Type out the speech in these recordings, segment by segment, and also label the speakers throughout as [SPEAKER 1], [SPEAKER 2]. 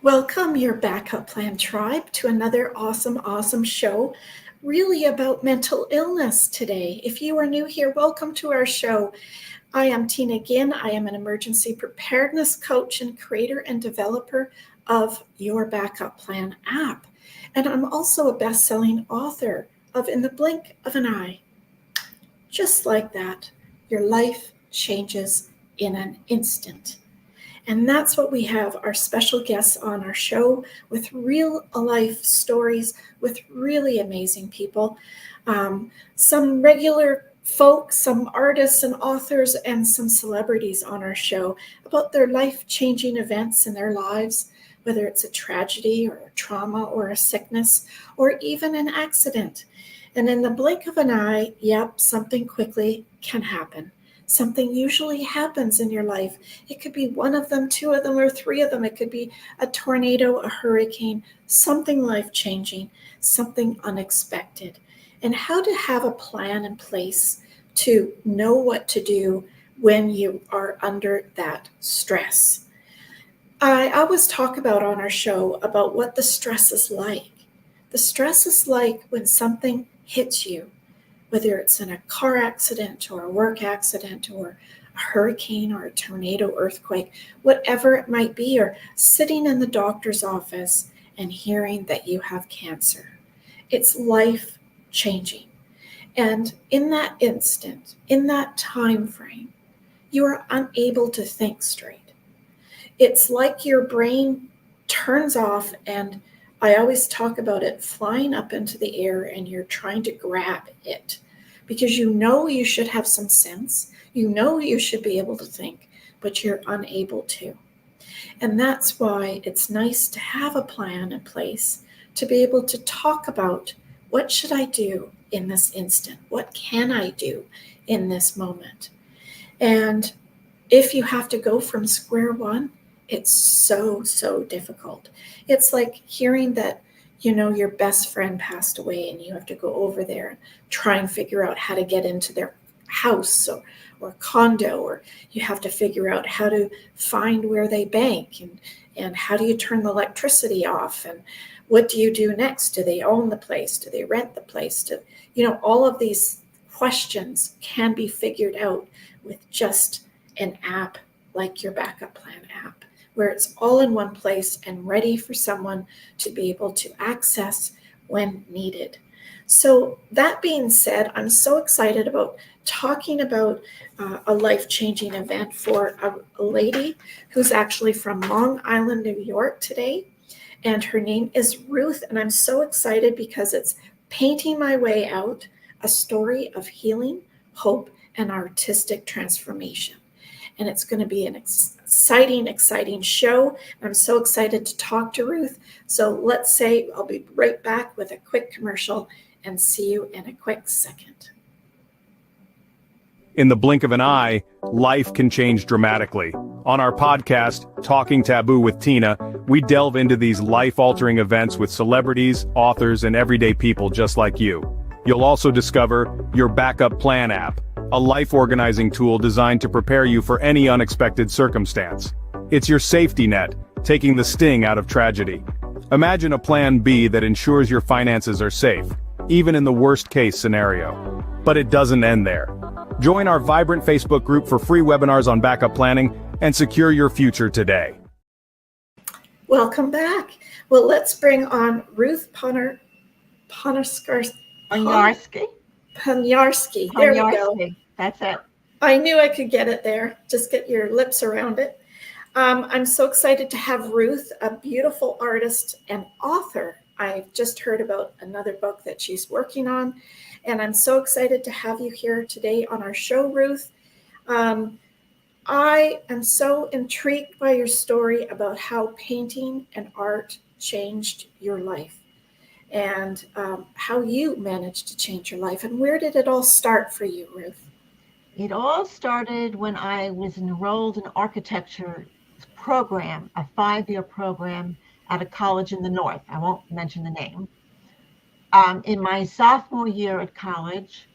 [SPEAKER 1] Welcome, your backup plan tribe, to another awesome show, really about mental illness today. If you are new here, welcome to our show. I am Tina Ginn. I am an emergency preparedness coach and creator and developer of Your Backup Plan app. And I'm also a best-selling author of In the Blink of an Eye. Just like that, your life changes in an instant. And that's what we have our special guests on our show, with real life stories with really amazing people. Some regular folks, some artists and authors, and some celebrities on our show about their life-changing events in their lives, whether it's a tragedy or a trauma or a sickness or even an accident. And in the blink of an eye, something quickly can happen. Something usually happens in your life. It could be one of them, two of them, or three of them. It could be a tornado, a hurricane, something life-changing, something unexpected. And how to have a plan in place to know what to do when you are under that stress. I always talk about on our show about what the stress is like. The stress is like when something hits you, whether it's in a car accident or a work accident or a hurricane or a tornado, earthquake, whatever it might be, or sitting in the doctor's office and hearing that you have cancer. It's life-changing. And in that instant, in that time frame, you are unable to think straight. It's like your brain turns off, and I always talk about it flying up into the air and you're trying to grab it because you know you should have some sense. You know you should be able to think, but you're unable to. And that's why it's nice to have a plan in place to be able to talk about what should I do in this instant? What can I do in this moment? And if you have to go from square one, it's so difficult. It's like hearing that, your best friend passed away and you have to go over there and try and figure out how to get into their house or condo, or you have to figure out how to find where they bank and how do you turn the electricity off and what do you do next? Do they own the place? Do they rent the place? All of these questions can be figured out with just an app like your Backup Plan app, where it's all in one place and ready for someone to be able to access when needed. So that being said, I'm so excited about talking about a life-changing event for a lady who's actually from Long Island, New York today. And her name is Ruth. And I'm so excited because it's Painting My Way Out, a story of healing, hope, and artistic transformation. And it's going to be an exciting show. I'm so excited to talk to Ruth. So let's say I'll be right back with a quick commercial and see you in a quick second.
[SPEAKER 2] In the blink of an eye, life can change dramatically. On our podcast, Talking Taboo with Tina, we delve into these life-altering events with celebrities, authors, and everyday people just like you. You'll also discover Your Backup Plan app, a life-organizing tool designed to prepare you for any unexpected circumstance. It's your safety net, taking the sting out of tragedy. Imagine a plan B that ensures your finances are safe, even in the worst-case scenario. But it doesn't end there. Join our vibrant Facebook group for free webinars on backup planning and secure your future today.
[SPEAKER 1] Welcome back. Well, let's bring on Ruth Panyarski. There we go.
[SPEAKER 3] That's it.
[SPEAKER 1] I knew I could get it there. Just get your lips around it. I'm so excited to have Ruth, a beautiful artist and author. I've just heard about another book that she's working on, and I'm so excited to have you here today on our show, Ruth. I am so intrigued by your story about how painting and art changed your life, and how you managed to change your life. And where did it all start for you, Ruth?
[SPEAKER 3] It all started when I was enrolled in architecture program, a 5-year program at a college in the north. I won't mention the name. In my sophomore year at college,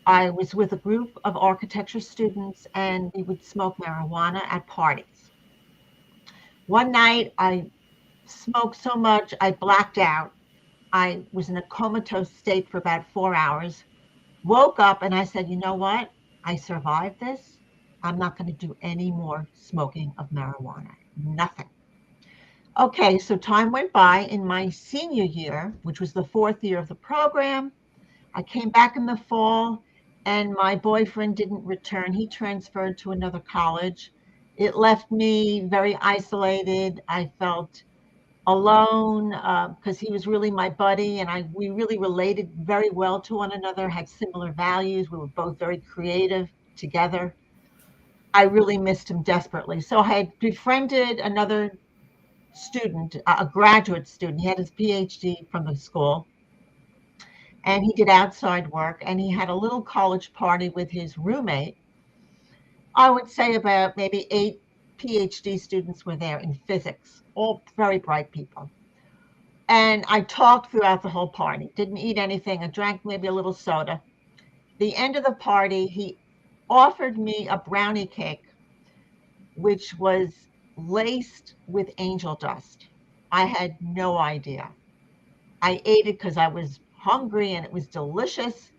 [SPEAKER 3] I was with a group of architecture students and we would smoke marijuana at parties. One night I smoked so much, I blacked out. I was in a comatose state for about 4 hours. Woke up and I said, you know what? I survived this. I'm not going to do any more smoking of marijuana. Nothing. Okay, so time went by. In my senior year, which was the fourth year of the program, I came back in the fall and my boyfriend didn't return. He transferred to another college. It left me very isolated. I felt alone because he was really my buddy and we really related very well to one another, had similar values. We were both very creative together. I really missed him desperately. So I had befriended another student, a graduate student. He had his PhD from the school and he did outside work and he had a little college party with his roommate. I would say about maybe 8 PhD students were there in physics, all very bright people. And I talked throughout the whole party, didn't eat anything. I drank maybe a little soda. The end of the party, he offered me a brownie cake, which was laced with angel dust. I had no idea. I ate it because I was hungry and it was delicious.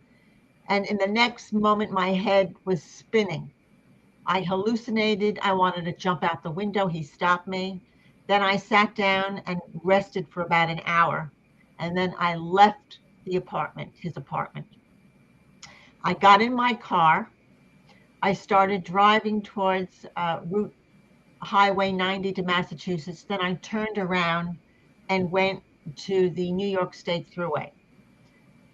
[SPEAKER 3] And in the next moment, my head was spinning. I hallucinated. I wanted to jump out the window. He stopped me. Then I sat down and rested for about an hour. And then I left the apartment, his apartment. I got in my car. I started driving towards Route Highway 90 to Massachusetts. Then I turned around and went to the New York State Thruway.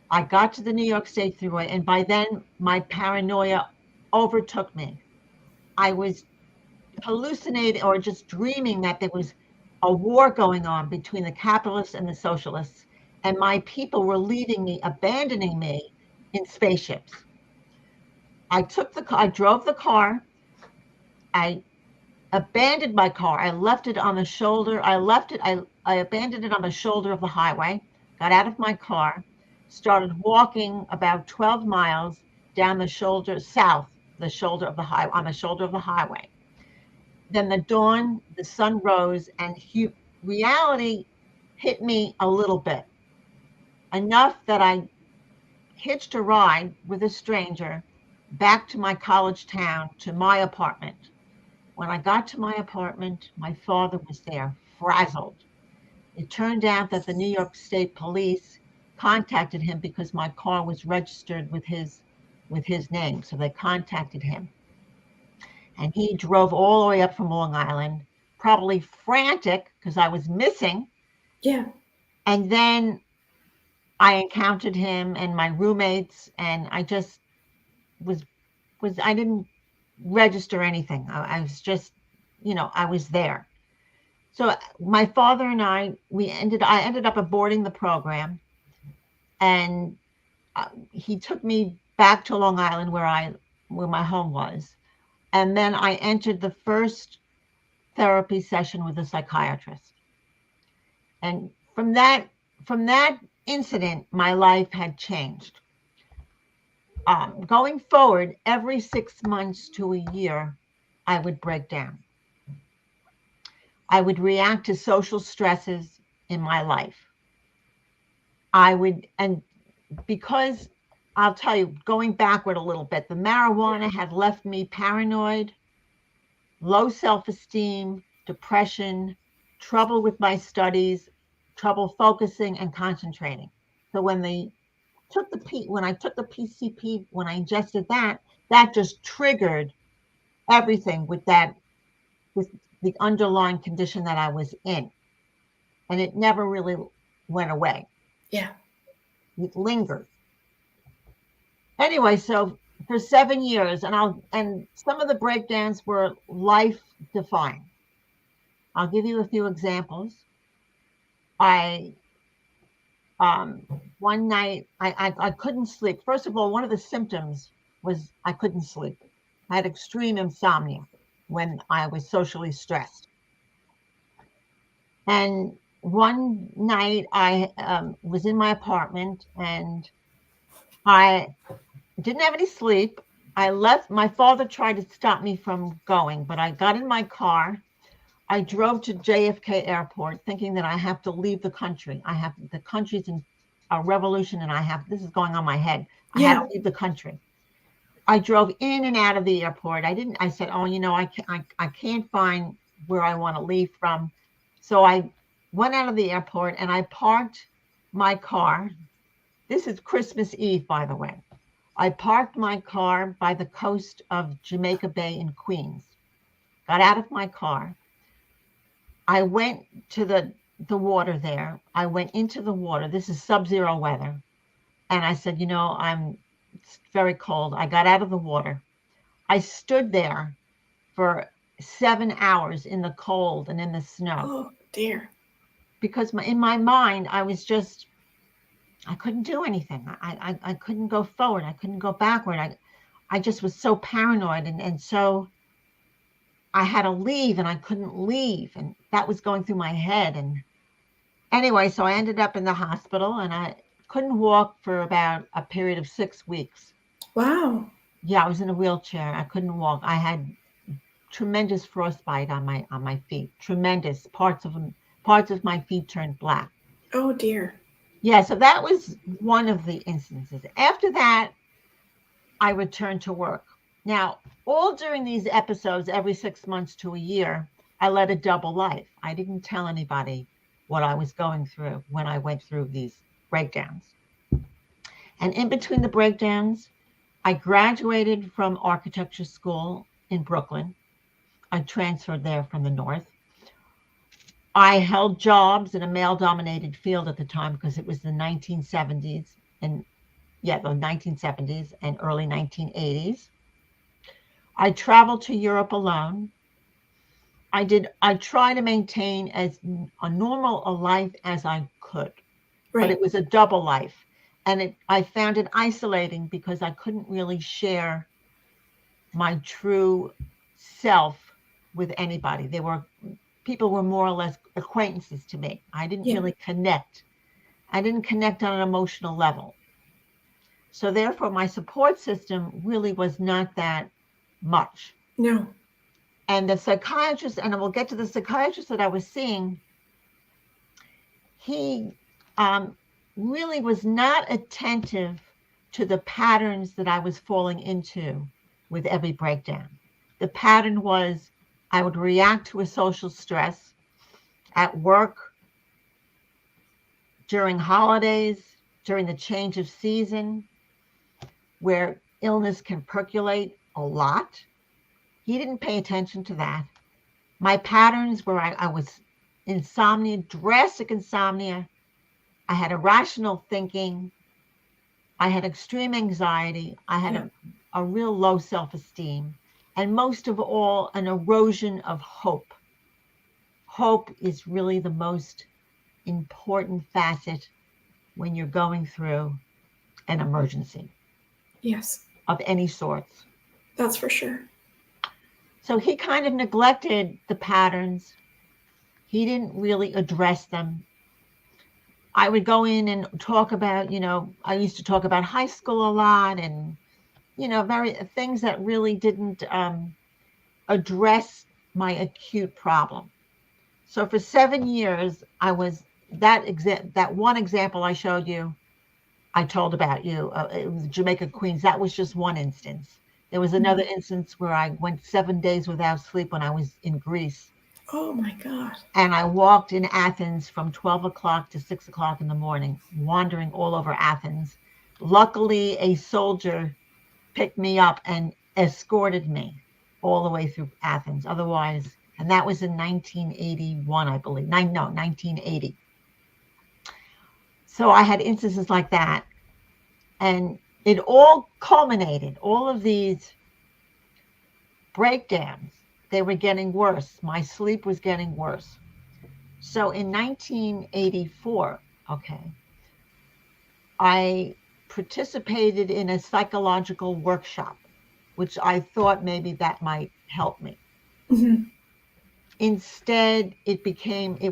[SPEAKER 3] I got to the New York State Thruway, and by then my paranoia overtook me. I was hallucinating or just dreaming that there was a war going on between the capitalists and the socialists, and my people were leaving me, abandoning me in spaceships. I drove the car. I abandoned my car. I left it on the shoulder. I abandoned it on the shoulder of the highway, got out of my car, started walking about 12 miles down the shoulder, south, the shoulder of the highway, on the shoulder of the highway. Then the sun rose, and reality hit me a little bit. Enough that I hitched a ride with a stranger back to my college town, to my apartment. When I got to my apartment, my father was there, frazzled. It turned out that the New York State Police contacted him because my car was registered with his name. So they contacted him. And he drove all the way up from Long Island, probably frantic because I was missing.
[SPEAKER 1] Yeah.
[SPEAKER 3] And then I encountered him and my roommates, and I just I didn't register anything. I was just, I was there. So my father and I ended up aborting the program, and he took me back to Long Island where my home was. And then I entered the first therapy session with a psychiatrist. And from that incident, my life had changed. Going forward, every 6 months to a year, I would break down. I would react to social stresses in my life. And because I'll tell you, going backward a little bit, the marijuana had left me paranoid, low self-esteem, depression, trouble with my studies, trouble focusing and concentrating. So when I took the PCP, when I ingested that just triggered everything with the underlying condition that I was in. And it never really went away.
[SPEAKER 1] Yeah.
[SPEAKER 3] It lingered. Anyway, so for 7 years, and some of the breakdowns were life defying. I'll give you a few examples. One night I couldn't sleep. First of all, one of the symptoms was I couldn't sleep. I had extreme insomnia when I was socially stressed. And one night I was in my apartment and I didn't have any sleep. I left. My father tried to stop me from going, but I got in my car. I drove to JFK Airport thinking that I have to leave the country. The country's in a revolution and this is going on my head. I have to leave the country. I drove in and out of the airport. I said, oh, I can't find where I want to leave from. So I went out of the airport and I parked my car. This is Christmas Eve, by the way. I parked my car by the coast of Jamaica Bay in Queens. Got out of my car. I went to the water there. I went into the water. This is sub-zero weather. And I said, it's very cold. I got out of the water. I stood there for 7 hours in the cold and in the snow.
[SPEAKER 1] Oh, dear.
[SPEAKER 3] Because in my mind, I couldn't do anything. I couldn't go forward. I couldn't go backward. I just was so paranoid. And so I had to leave and I couldn't leave. And that was going through my head. And anyway, so I ended up in the hospital and I couldn't walk for about a period of 6 weeks.
[SPEAKER 1] Wow.
[SPEAKER 3] Yeah, I was in a wheelchair. I couldn't walk. I had tremendous frostbite on my feet. Tremendous. Parts of my feet turned black.
[SPEAKER 1] Oh, dear.
[SPEAKER 3] Yeah, so that was one of the instances. After that, I returned to work. Now, all during these episodes, every 6 months to a year, I led a double life. I didn't tell anybody what I was going through when I went through these breakdowns. And in between the breakdowns, I graduated from architecture school in Brooklyn. I transferred there from the north. I held jobs in a male-dominated field at the time because it was the 1970s and the 1970s and early 1980s. I traveled to Europe alone. I tried to maintain as a normal a life as I could, but it was a double life. And I found it isolating because I couldn't really share my true self with anybody. People were more or less acquaintances to me. I didn't really connect. I didn't connect on an emotional level. So therefore, my support system really was not that much.
[SPEAKER 1] No.
[SPEAKER 3] And the psychiatrist, and we'll get to the psychiatrist that I was seeing, he really was not attentive to the patterns that I was falling into with every breakdown. The pattern was I would react to a social stress at work, during holidays, during the change of season, where illness can percolate a lot. He didn't pay attention to that. My patterns were I was insomnia, drastic insomnia. I had irrational thinking. I had extreme anxiety. I had a real low self-esteem. And most of all, an erosion of hope. Hope is really the most important facet when you're going through an emergency.
[SPEAKER 1] Yes.
[SPEAKER 3] Of any sorts.
[SPEAKER 1] That's for sure.
[SPEAKER 3] So he kind of neglected the patterns. He didn't really address them. I would go in and talk about, I used to talk about high school a lot and, things that really didn't address my acute problem. So for 7 years, I was that one example I showed you, I told about you, it was Jamaica, Queens. That was just one instance. There was another instance where I went 7 days without sleep when I was in Greece.
[SPEAKER 1] Oh my God.
[SPEAKER 3] And I walked in Athens from 12 o'clock to 6 o'clock in the morning, wandering all over Athens. Luckily, a soldier picked me up and escorted me all the way through Athens. Otherwise, and that was in 1981, I believe. 1980. So I had instances like that. And it all culminated, all of these breakdowns, they were getting worse. My sleep was getting worse. So in 1984, I participated in a psychological workshop, which I thought maybe that might help me.
[SPEAKER 1] Mm-hmm.
[SPEAKER 3] Instead, it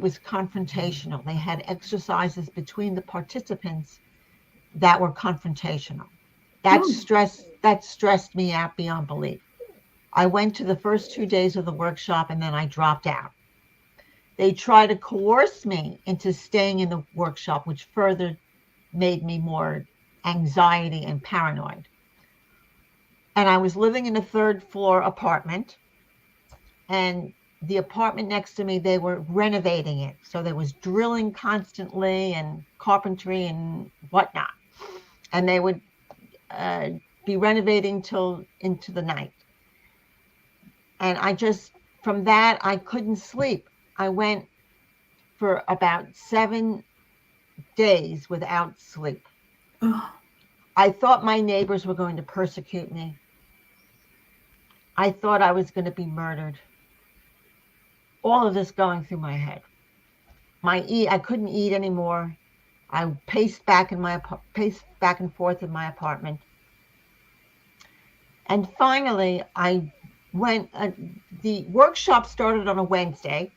[SPEAKER 3] was confrontational. They had exercises between the participants that were confrontational. That stressed me out beyond belief. I went to the first 2 days of the workshop and then I dropped out. They tried to coerce me into staying in the workshop, which further made me more anxiety and paranoid. And I was living in a third floor apartment, and the apartment next to me, they were renovating it. So there was drilling constantly and carpentry and whatnot. And they would be renovating till into the night. And from that, I couldn't sleep. I went for about 7 days without sleep.
[SPEAKER 1] Oh.
[SPEAKER 3] I thought my neighbors were going to persecute me. I thought I was going to be murdered. All of this going through my head. I couldn't eat anymore. I paced back and forth in my apartment. And finally, I went. The workshop started on a Wednesday.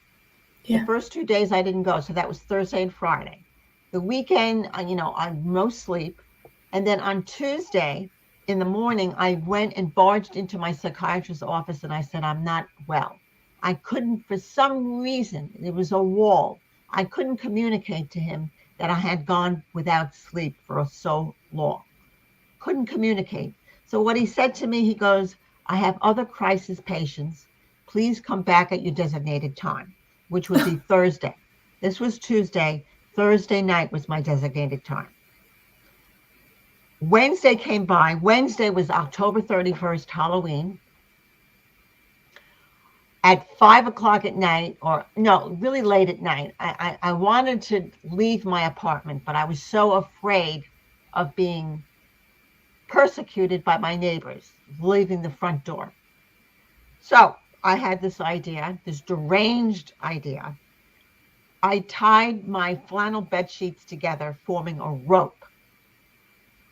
[SPEAKER 1] Yeah.
[SPEAKER 3] The first 2 days I didn't go, so that was Thursday and Friday. The weekend, I had no sleep. And then on Tuesday in the morning, I went and barged into my psychiatrist's office and I said, I'm not well. I couldn't, for some reason, there was a wall. I couldn't communicate to him that I had gone without sleep for so long. Couldn't communicate. So what he said to me, he goes, I have other crisis patients. Please come back at your designated time, which would be Thursday. This was Tuesday. Thursday night was my designated time. Wednesday came by. Wednesday was October 31st, Halloween. At 5 o'clock at night, or no, really late at night, I wanted to leave my apartment, but I was so afraid of being persecuted by my neighbors, leaving the front door. So I had this idea, this deranged idea. I tied my flannel bed sheets together, forming a rope.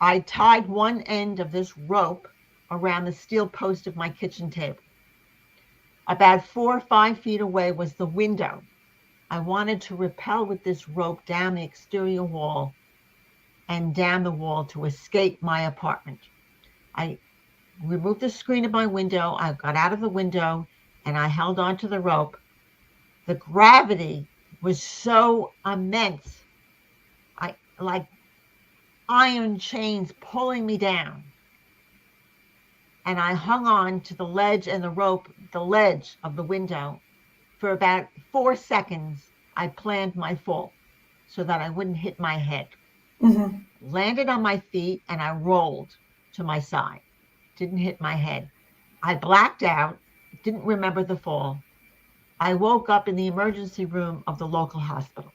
[SPEAKER 3] I tied one end of this rope around the steel post of my kitchen table. About 4 or 5 feet away was the window. I wanted to rappel with this rope down the exterior wall and down the wall to escape my apartment. I removed the screen of my window. I got out of the window and I held onto the rope. The gravity was so immense. Like iron chains pulling me down. And I hung on to the ledge and the rope, the ledge of the window. For about 4 seconds, I planned my fall so that I wouldn't hit my head.
[SPEAKER 1] Mm-hmm.
[SPEAKER 3] Landed on my feet and I rolled to my side. Didn't hit my head. I blacked out, didn't remember the fall. I woke up in the emergency room of the local hospital.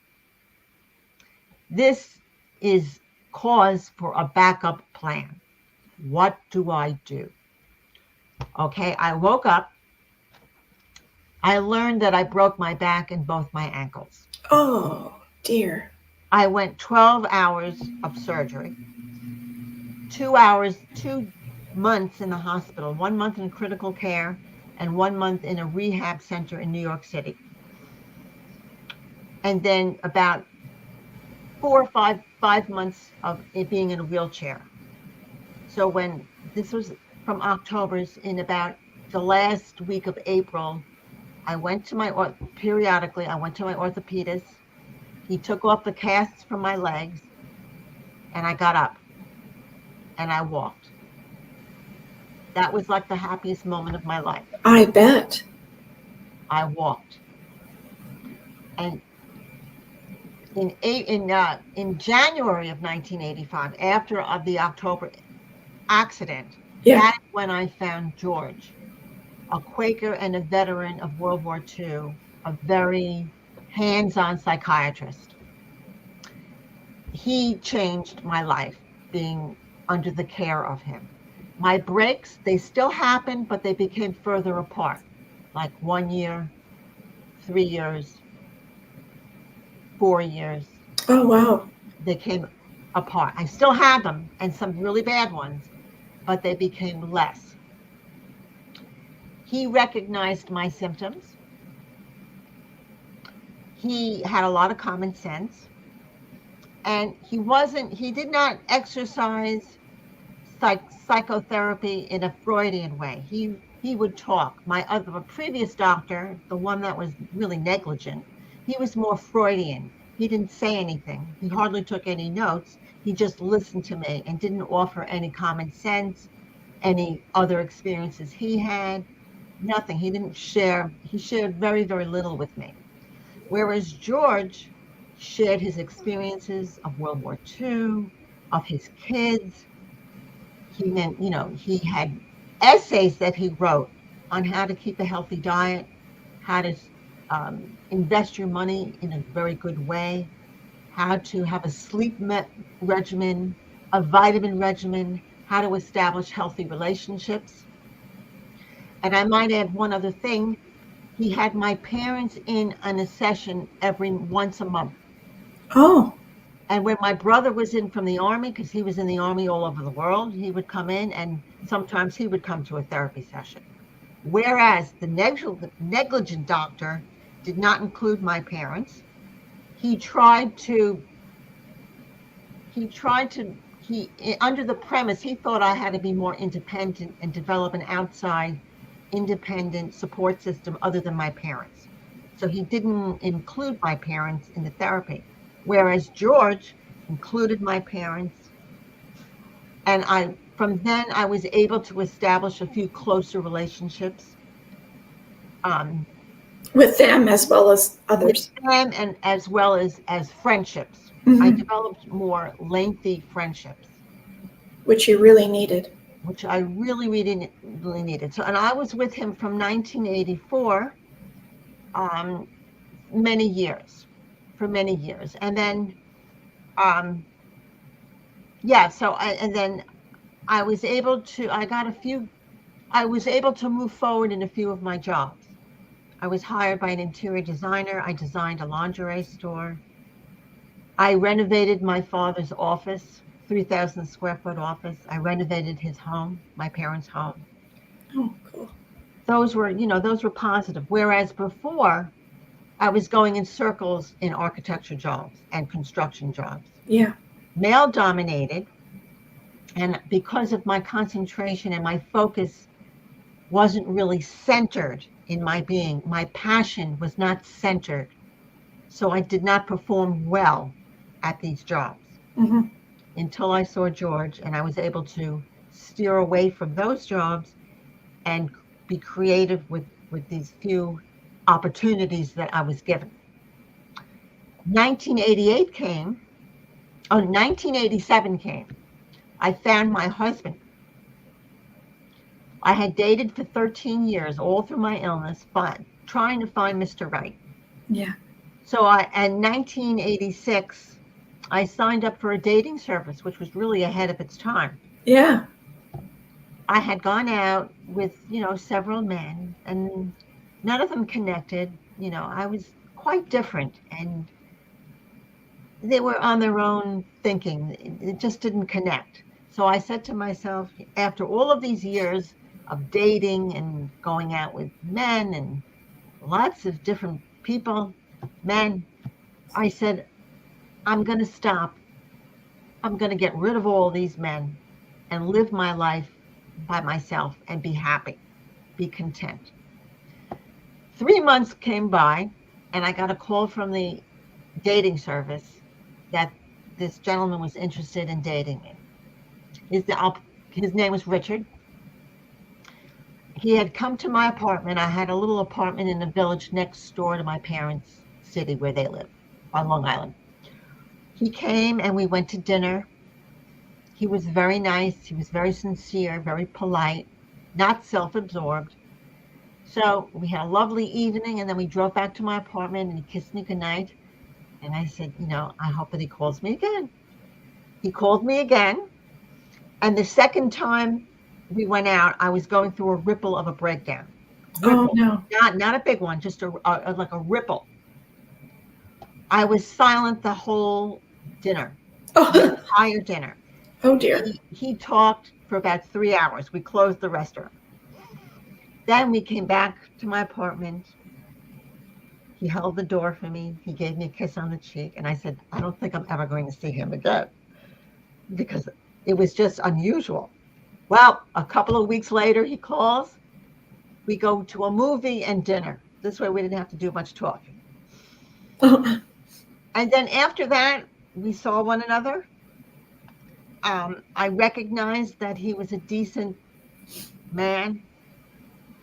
[SPEAKER 3] This is cause for a backup plan. What do I do? Okay, I woke up. I learned that I broke my back and both my ankles.
[SPEAKER 1] Oh, dear.
[SPEAKER 3] I went 12 hours of surgery, 2 months in the hospital, 1 month in critical care, and 1 month in a rehab center in New York City. And then about 4 or 5 months of it being in a wheelchair. So when this was from October's, in about the last week of April, I went to periodically, I went to my orthopedist. He took off the casts from my legs and I got up and I walked. That was like the happiest moment of my life.
[SPEAKER 1] I bet.
[SPEAKER 3] I walked. And in January of 1985, after the October accident, that's when I found George, a Quaker and a veteran of World War II, a very hands-on psychiatrist. He changed my life, being under the care of him. My breaks, they still happened, but they became further apart, like 1 year, 3 years, 4 years.
[SPEAKER 1] Oh, wow.
[SPEAKER 3] They came apart. I still had them, and some really bad ones, but they became less. He recognized my symptoms. He had a lot of common sense. And he did not exercise psychotherapy in a Freudian way. He would talk. My previous doctor, the one that was really negligent, He was more Freudian. He didn't say anything. He hardly took any notes. He just listened to me and didn't offer any common sense, any other experiences he had, nothing. He didn't share. He shared very, very little with me. Whereas George shared his experiences of World War II, of his kids. He had essays that he wrote on how to keep a healthy diet, how to invest your money in a very good way, how to have a regimen, a vitamin regimen, how to establish healthy relationships. And I might add one other thing. He had my parents in on a session every once a month.
[SPEAKER 1] Oh,
[SPEAKER 3] And when my brother was in from the Army, because he was in the Army all over the world, he would come in, and sometimes he would come to a therapy session. Whereas the negligent doctor did not include my parents. He under the premise, he thought I had to be more independent and develop an outside independent support system other than my parents. So he didn't include my parents in the therapy. Whereas George included my parents. And from then I was able to establish a few closer relationships.
[SPEAKER 1] With them as well as others.
[SPEAKER 3] With them and as well as friendships.
[SPEAKER 1] Mm-hmm.
[SPEAKER 3] I developed more lengthy friendships.
[SPEAKER 1] Which you really needed.
[SPEAKER 3] Which I really, really, really needed. So, and I was with him from 1984, for many years. And then, I was able to move forward in a few of my jobs. I was hired by an interior designer. I designed a lingerie store. I renovated my father's office, 3,000 square foot office. I renovated his home, my parents' home.
[SPEAKER 1] Oh, cool.
[SPEAKER 3] Those were positive. Whereas before, I was going in circles in architecture jobs and construction jobs.
[SPEAKER 1] Yeah.
[SPEAKER 3] Male dominated. And because of my concentration and my focus wasn't really centered in my being, my passion was not centered. So I did not perform well at these jobs.
[SPEAKER 1] Mm-hmm.
[SPEAKER 3] Until I saw George, and I was able to steer away from those jobs and be creative with these few opportunities that I was given. 1987 came. I found my husband. I had dated for 13 years, all through my illness, trying to find Mr. Right.
[SPEAKER 1] Yeah.
[SPEAKER 3] So in 1986, I signed up for a dating service, which was really ahead of its time.
[SPEAKER 1] Yeah.
[SPEAKER 3] I had gone out with, several men, and none of them connected. I was quite different, and they were on their own thinking. It just didn't connect. So I said to myself, after all of these years of dating and going out with men and lots of different people, men, I said, I'm going to stop. I'm going to get rid of all these men and live my life by myself and be happy, be content. 3 months came by, and I got a call from the dating service that this gentleman was interested in dating me. His name was Richard. He had come to my apartment. I had a little apartment in the village next door to my parents' city where they live, on Long Island. He came and we went to dinner. He was very nice. He was very sincere, very polite, not self-absorbed. So we had a lovely evening, and then we drove back to my apartment, and he kissed me goodnight. And I said, I hope that he calls me again. He called me again. And the second time we went out, I was going through a ripple of a breakdown.
[SPEAKER 1] Oh, no.
[SPEAKER 3] Not a big one, just like a ripple. I was silent the whole dinner, the entire dinner.
[SPEAKER 1] Oh, dear.
[SPEAKER 3] He talked for about 3 hours. We closed the restaurant. Then we came back to my apartment. He held the door for me. He gave me a kiss on the cheek. And I said, I don't think I'm ever going to see him again, because it was just unusual. Well, a couple of weeks later, he calls. We go to a movie and dinner. This way we didn't have to do much talking.
[SPEAKER 1] Oh,
[SPEAKER 3] And then after that, we saw one another. I recognized that he was a decent man,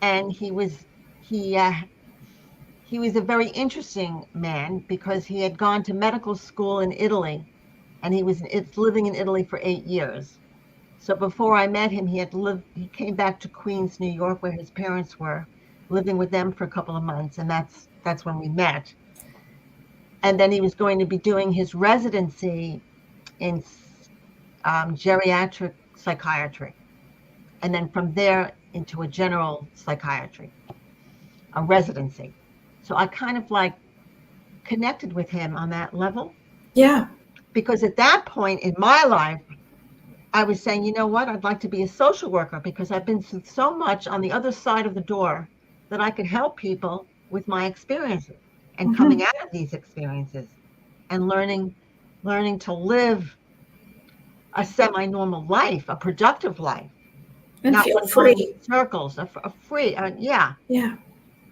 [SPEAKER 3] and he was a very interesting man because he had gone to medical school in Italy, and it's living in Italy for 8 years. So before I met him, he came back to Queens, New York, where his parents were, living with them for a couple of months, and that's when we met. And then he was going to be doing his residency in geriatric psychiatry, and then from there into a general psychiatry, a residency. So I kind of like connected with him on that level,
[SPEAKER 1] yeah.
[SPEAKER 3] because at that point in my life, I was saying, you know what, I'd like to be a social worker because I've been through so much on the other side of the door that I could help people with my experiences and
[SPEAKER 1] Mhm.
[SPEAKER 3] coming out of these experiences and learning to live a semi-normal life, a productive life,
[SPEAKER 1] And
[SPEAKER 3] not
[SPEAKER 1] feel
[SPEAKER 3] one going
[SPEAKER 1] free.
[SPEAKER 3] in circles, a free, yeah.
[SPEAKER 1] Yeah.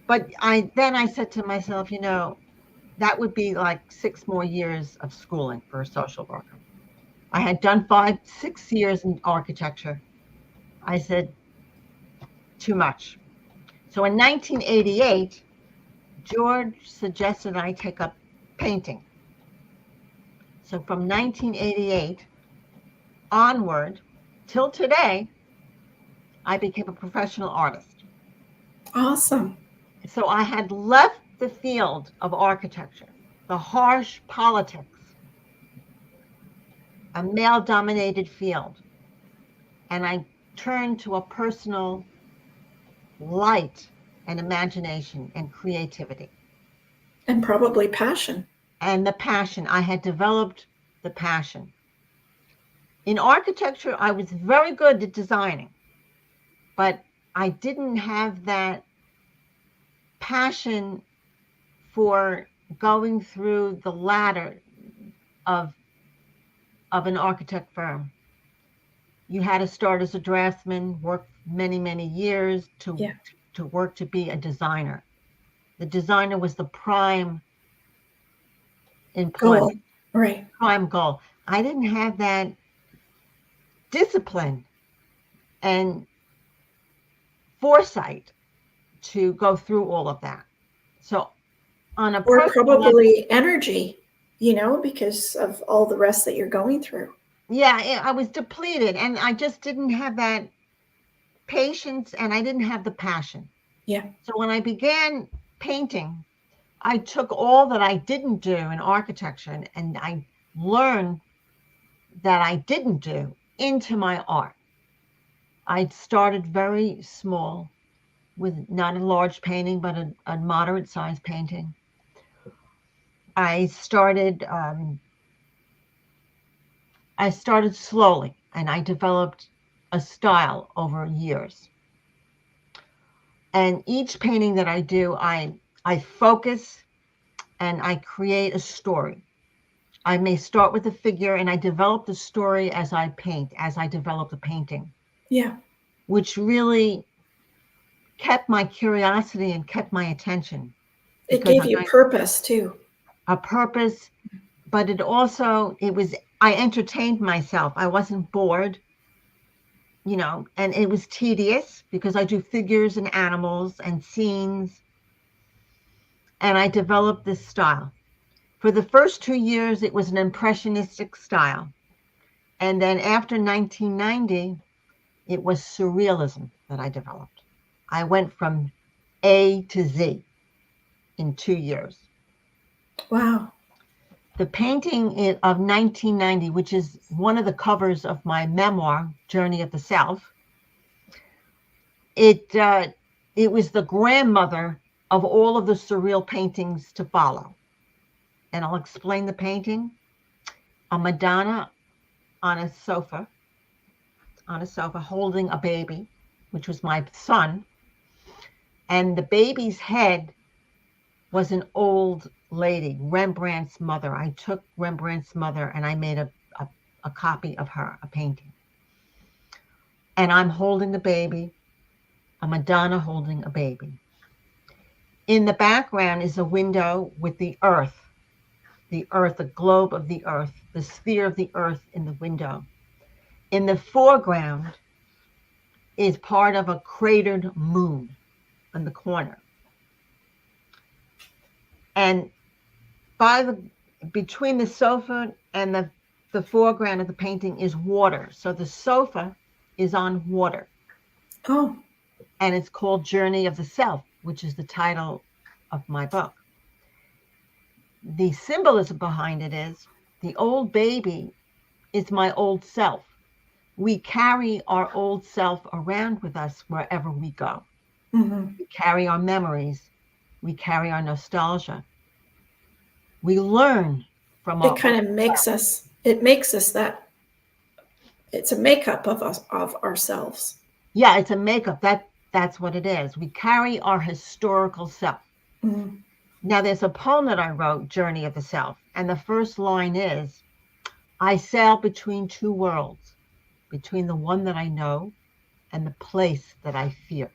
[SPEAKER 3] But I said to myself, you know, that would be like 6 more years of schooling for a social worker. I had done 6 years in architecture. I said, too much. So in 1988, George suggested I take up painting. So from 1988 onward till today, I became a professional artist.
[SPEAKER 1] Awesome.
[SPEAKER 3] So I had left the field of architecture, the harsh politics, a male-dominated field, and I turned to a personal light and imagination and creativity.
[SPEAKER 1] And probably passion.
[SPEAKER 3] And the passion. I had developed the passion. In architecture, I was very good at designing, but I didn't have that passion for going through the ladder of an architect firm. You had to start as a draftsman, work many, many years
[SPEAKER 1] Yeah.
[SPEAKER 3] to work to be a designer. The designer was the prime employment,
[SPEAKER 1] Goal. Right.
[SPEAKER 3] prime goal. I didn't have that discipline and foresight to go through all of that. So on a
[SPEAKER 1] Or
[SPEAKER 3] personal level,
[SPEAKER 1] probably energy, because of all the rest that you're going through.
[SPEAKER 3] yeah, I was depleted and I just didn't have that patience and I didn't have the passion.
[SPEAKER 1] Yeah.
[SPEAKER 3] So when I began painting, I took all that I didn't do in architecture and I learned that I didn't do into my art. I started very small with not a large painting, but a moderate sized painting. I started slowly and I developed a style over years. And each painting that I do, I focus and I create a story. I may start with a figure and I develop the story as I paint, as I develop the painting,
[SPEAKER 1] Yeah.
[SPEAKER 3] which really kept my curiosity and kept my attention
[SPEAKER 1] It
[SPEAKER 3] because
[SPEAKER 1] gave you purpose too.
[SPEAKER 3] a purpose, but I entertained myself. I wasn't bored, and it was tedious because I do figures and animals and scenes, and I developed this style. For the first 2 years, it was an impressionistic style. And then after 1990, it was surrealism that I developed. I went from A to Z in 2 years.
[SPEAKER 1] Wow.
[SPEAKER 3] The painting of 1990, which is one of the covers of my memoir, Journey of the Self, it was the grandmother of all of the surreal paintings to follow. And I'll explain the painting. A Madonna on a sofa holding a baby, which was my son. And the baby's head was an old lady, Rembrandt's mother. I took Rembrandt's mother and I made a copy of her, a painting. And I'm holding the baby, a Madonna holding a baby. In the background is a window with the earth the earth, the globe of the earth, the sphere of the earth in the window. In the foreground is part of a cratered moon in the corner. And between the sofa and the foreground of the painting is water. So the sofa is on water.
[SPEAKER 1] Oh.
[SPEAKER 3] And it's called Journey of the Self, which is the title of my book. The symbolism behind it is the old baby is my old self. We carry our old self around with us wherever we go.
[SPEAKER 1] Mm-hmm.
[SPEAKER 3] We carry our memories. We carry our nostalgia. We learn from
[SPEAKER 1] It kind of makes us that it's a makeup of us, of ourselves.
[SPEAKER 3] Yeah, it's a makeup. That's what it is. We carry our historical self.
[SPEAKER 1] Mm-hmm.
[SPEAKER 3] Now, there's a poem that I wrote, Journey of the Self, and the first line is, I sail between two worlds, between the one that I know and the place that I fear.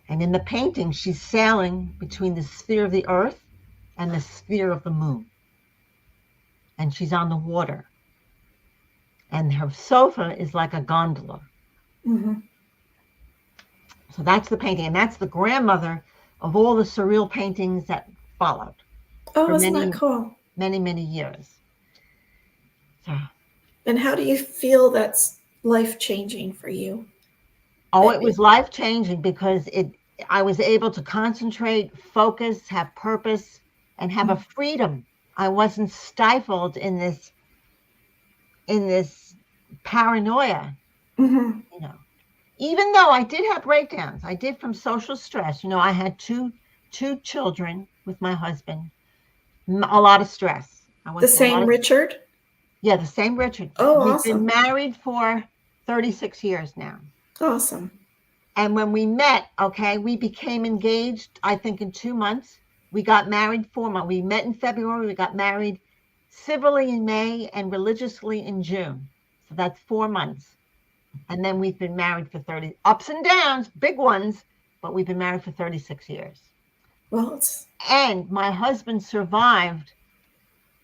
[SPEAKER 3] And in the painting, she's sailing between the sphere of the earth and the sphere of the moon. And she's on the water. And her sofa is like a gondola.
[SPEAKER 1] Mm-hmm.
[SPEAKER 3] So that's the painting. And that's the grandmother of all the surreal paintings that followed.
[SPEAKER 1] Oh, isn't that cool?
[SPEAKER 3] Many, many years. So,
[SPEAKER 1] and how do you feel that's life-changing for you?
[SPEAKER 3] Oh, it was life-changing because I was able to concentrate, focus, have purpose, and have a freedom. I wasn't stifled in this paranoia.
[SPEAKER 1] Mm-hmm.
[SPEAKER 3] You know, even though I did have breakdowns, I did from social stress. You know, I had two children with my husband, a lot of stress.
[SPEAKER 1] The same Richard?
[SPEAKER 3] Yeah, the same Richard.
[SPEAKER 1] Oh,
[SPEAKER 3] We've
[SPEAKER 1] awesome.
[SPEAKER 3] been married for 36 years now.
[SPEAKER 1] Awesome.
[SPEAKER 3] And when we met, okay, we became engaged, I think, in 2 months. We got married 4 months. We met in February. We got married civilly in May and religiously in June. So that's 4 months. And then we've been married for 30, ups and downs, big ones, but we've been married for 36 years.
[SPEAKER 1] Well,
[SPEAKER 3] and my husband survived.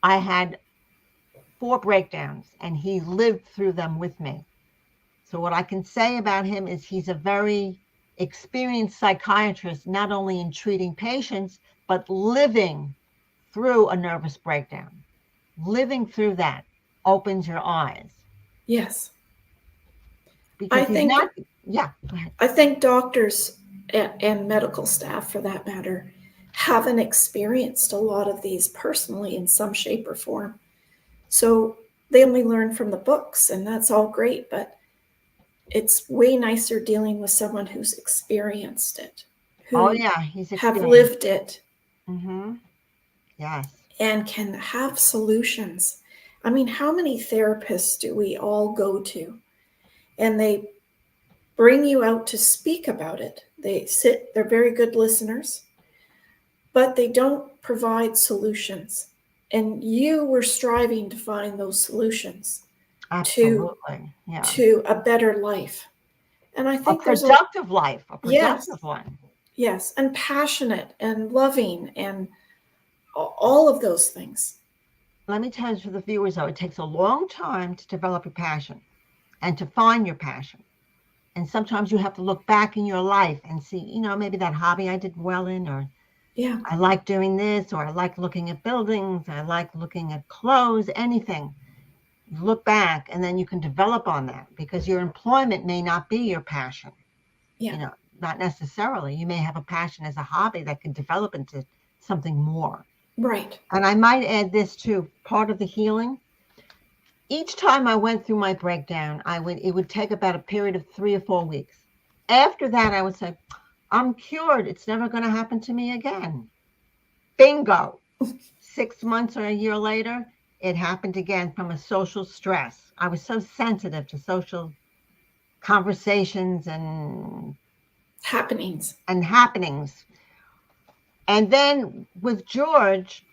[SPEAKER 3] I had 4 breakdowns, and he lived through them with me. So what I can say about him is he's a very experienced psychiatrist, not only in treating patients, but living through a nervous breakdown. Living through that opens your eyes.
[SPEAKER 1] Yes.
[SPEAKER 3] Because
[SPEAKER 1] I think doctors and medical staff, for that matter, haven't experienced a lot of these personally in some shape or form. So they only learn from the books, and that's all great, but it's way nicer dealing with someone who's experienced it, who have lived it.
[SPEAKER 3] Mm-hmm. Yes.
[SPEAKER 1] And can have solutions. I mean, how many therapists do we all go to? And they bring you out to speak about it. They're very good listeners, but they don't provide solutions. And you were striving to find those solutions.
[SPEAKER 3] Absolutely.
[SPEAKER 1] To a better life. And I think
[SPEAKER 3] a productive life, a productive one.
[SPEAKER 1] Yes, and passionate and loving and all of those things.
[SPEAKER 3] Let me tell you for the viewers, though, it takes a long time to develop your passion and to find your passion. And sometimes you have to look back in your life and see, you know, maybe that hobby I did well in, or I like doing this, or I like looking at buildings, I like looking at clothes, anything. You look back and then you can develop on that, because your employment may not be your passion.
[SPEAKER 1] Yeah.
[SPEAKER 3] You know, not necessarily. You may have a passion as a hobby that can develop into something more.
[SPEAKER 1] Right.
[SPEAKER 3] And I might add this too, part of the healing. Each time I went through my breakdown, it would take about a period of 3 or 4 weeks. After that, I would say, I'm cured. It's never going to happen to me again. Bingo. 6 months or a year later, it happened again from a social stress. I was so sensitive to social conversations and
[SPEAKER 1] happenings.
[SPEAKER 3] And then with George,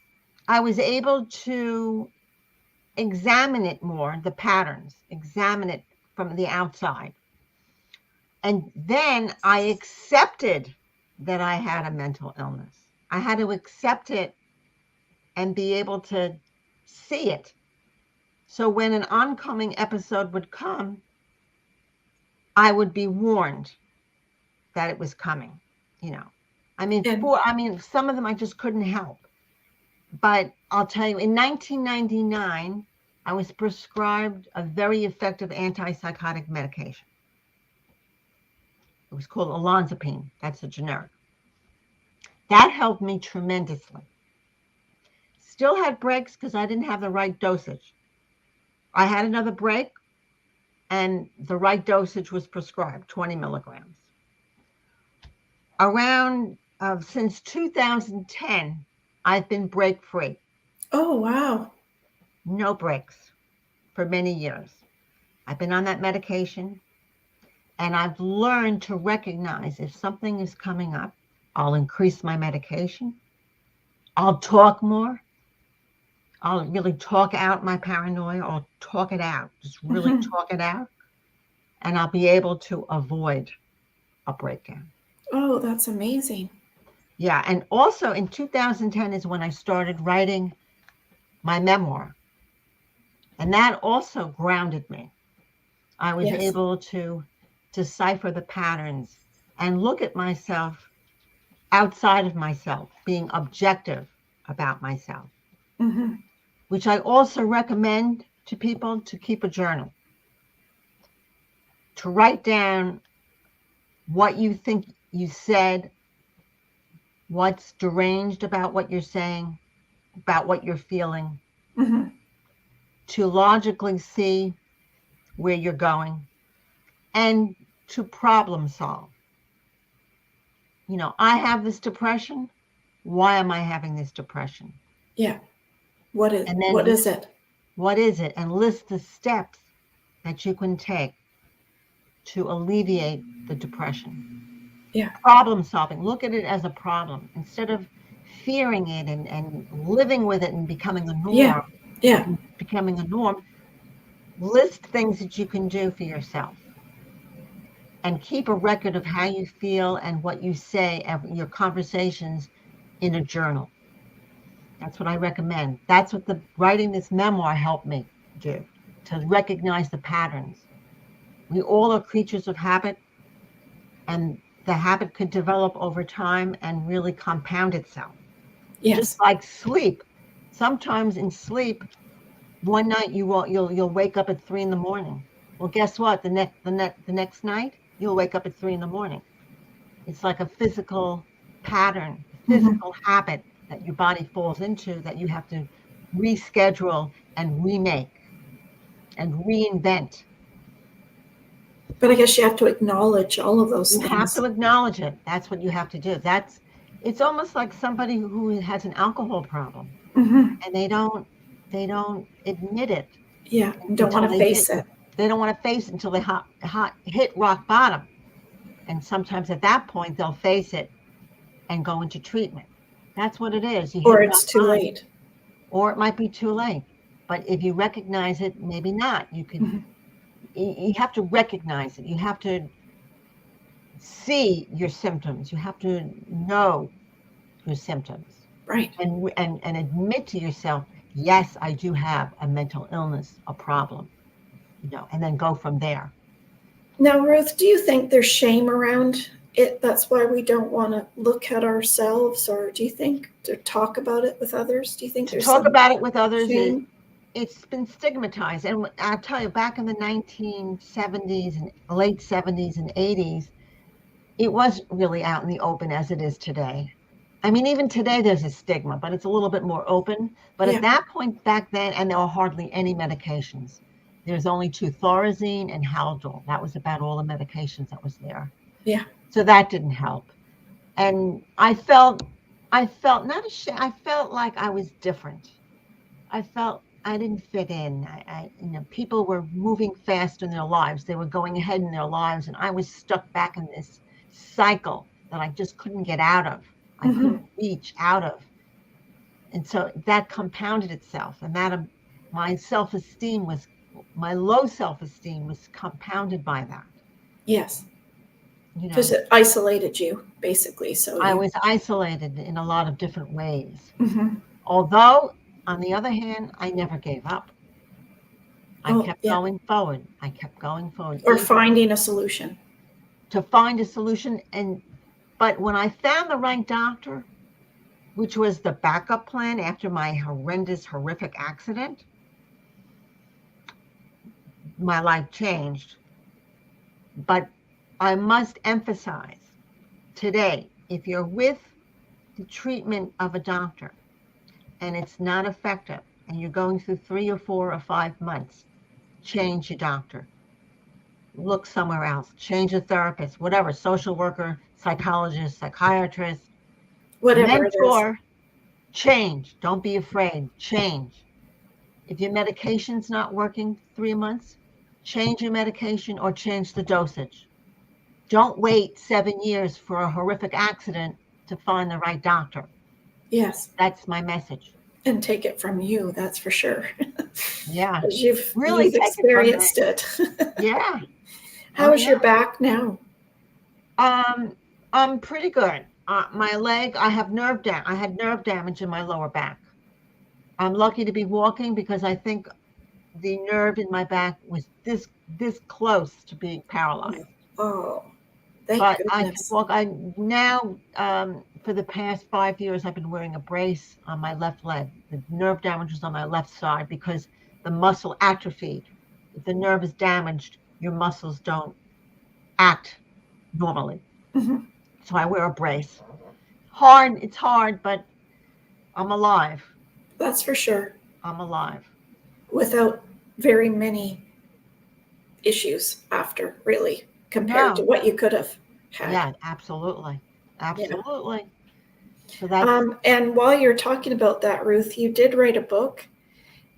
[SPEAKER 3] I was able to examine it more, the patterns, examine it from the outside. And then I accepted that I had a mental illness. I had to accept it and be able to see it. So when an oncoming episode would come, I would be warned that it was coming, you know. Some of them I just couldn't help. But I'll tell you, in 1999, I was prescribed a very effective antipsychotic medication. It was called olanzapine. That's a generic. That helped me tremendously. Still had breaks because I didn't have the right dosage. I had another break, and the right dosage was prescribed, 20 milligrams. Since 2010, I've been break-free.
[SPEAKER 1] Oh, wow.
[SPEAKER 3] No breaks for many years. I've been on that medication, and I've learned to recognize if something is coming up, I'll increase my medication. I'll talk more. I'll really talk out my paranoia. I'll talk it out, just really talk it out. And I'll be able to avoid a breakdown.
[SPEAKER 1] Oh, that's amazing.
[SPEAKER 3] Yeah. And also in 2010 is when I started writing my memoir. And that also grounded me. I was able to decipher the patterns and look at myself outside of myself, being objective about myself, which I also recommend to people to keep a journal, to write down what you think you said, what's deranged about what you're saying, about what you're feeling, to logically see where you're going, and to problem solve. You know, I have this depression. Why am I having this depression?
[SPEAKER 1] Yeah. What is it?
[SPEAKER 3] What is it? And list the steps that you can take to alleviate the depression.
[SPEAKER 1] Yeah.
[SPEAKER 3] Problem solving. Look at it as a problem instead of fearing it and living with it and becoming a norm.
[SPEAKER 1] Yeah.
[SPEAKER 3] Becoming a norm. List things that you can do for yourself. And keep a record of how you feel and what you say, your conversations in a journal. That's what I recommend. That's what writing this memoir helped me do, to recognize the patterns. We all are creatures of habit, and the habit could develop over time and really compound itself.
[SPEAKER 1] Yes.
[SPEAKER 3] Just like sleep. Sometimes in sleep, one night you'll wake up at 3 a.m. Well, guess what? The next night, you'll wake up at 3 a.m. It's like a physical pattern, physical habit that your body falls into that you have to reschedule and remake and reinvent.
[SPEAKER 1] But I guess you have to acknowledge all of those things.
[SPEAKER 3] You have to acknowledge it. That's what you have to do. It's almost like somebody who has an alcohol problem, and they don't admit it.
[SPEAKER 1] Yeah, don't want to face it.
[SPEAKER 3] They don't want to face it until they hit rock bottom. And sometimes at that point, they'll face it and go into treatment. That's what it is.
[SPEAKER 1] Or it's too late.
[SPEAKER 3] Or it might be too late. But if you recognize it, maybe not. You can. You have to recognize it. You have to see your symptoms. You have to know your symptoms.
[SPEAKER 1] Right.
[SPEAKER 3] And admit to yourself, yes, I do have a mental illness, a problem. You know, and then go from there.
[SPEAKER 1] Now, Ruth, do you think there's shame around it? That's why we don't want to look at ourselves, or do you think to talk about it with others? Do you think there's
[SPEAKER 3] talk about it with others?
[SPEAKER 1] Shame?
[SPEAKER 3] It's been stigmatized, and I'll tell you, back in the 1970s and late 70s and 80s, it was really out in the open as it is today. I mean, even today there's a stigma, but it's a little bit more open. But at that point back then, and there were hardly any medications. There's only 2, Thorazine and Haldol. That was about all the medications that was there.
[SPEAKER 1] Yeah.
[SPEAKER 3] So that didn't help. And I felt not ashamed. I felt like I was different. I felt I didn't fit in. People were moving fast in their lives. They were going ahead in their lives, and I was stuck back in this cycle that I just couldn't get out of. I couldn't reach out of. And so that compounded itself, and my low self-esteem was compounded by that.
[SPEAKER 1] Yes. Because it isolated you, basically. So
[SPEAKER 3] I was isolated in a lot of different ways. Although, on the other hand, I never gave up. I
[SPEAKER 1] Oh,
[SPEAKER 3] kept
[SPEAKER 1] yeah.
[SPEAKER 3] going forward. I kept going forward.
[SPEAKER 1] Or
[SPEAKER 3] even
[SPEAKER 1] finding a solution.
[SPEAKER 3] to find a solution. But when I found the right doctor, which was the backup plan after my horrific accident, my life changed. But I must emphasize today, if you're with the treatment of a doctor and it's not effective and you're going through 3 or 4 or 5 months, change your doctor. Look somewhere else. Change a therapist, whatever, social worker, psychologist, psychiatrist,
[SPEAKER 1] Whatever it is.
[SPEAKER 3] mentor. Change. Don't be afraid. Change. If your medication's not working 3 months, change your medication or change the dosage. Don't wait 7 years for a horrific accident to find the right doctor.
[SPEAKER 1] Yes.
[SPEAKER 3] That's my message.
[SPEAKER 1] And take it from you, that's for sure.
[SPEAKER 3] Yeah.
[SPEAKER 1] 'Cause you've
[SPEAKER 3] Really take
[SPEAKER 1] experienced
[SPEAKER 3] it from me.
[SPEAKER 1] it.
[SPEAKER 3] Yeah.
[SPEAKER 1] How is
[SPEAKER 3] yeah.
[SPEAKER 1] your back now?
[SPEAKER 3] I'm pretty good. My leg, I had nerve damage in my lower back. I'm lucky to be walking because I think the nerve in my back was this close to being paralyzed.
[SPEAKER 1] Oh, thank
[SPEAKER 3] But I can
[SPEAKER 1] goodness.
[SPEAKER 3] walk. I now, for the past 5 years, I've been wearing a brace on my left leg. The nerve damage was on my left side because the muscle atrophied. If the nerve is damaged, your muscles don't act normally.
[SPEAKER 1] Mhm.
[SPEAKER 3] So I wear a brace. It's hard, but I'm alive.
[SPEAKER 1] That's for sure.
[SPEAKER 3] I'm alive.
[SPEAKER 1] Without very many issues after, really, compared to
[SPEAKER 3] No.
[SPEAKER 1] what you could have had.
[SPEAKER 3] Yeah, absolutely.
[SPEAKER 1] Yeah.
[SPEAKER 3] Absolutely. So that's
[SPEAKER 1] And while you're talking about that, Ruth, you did write a book,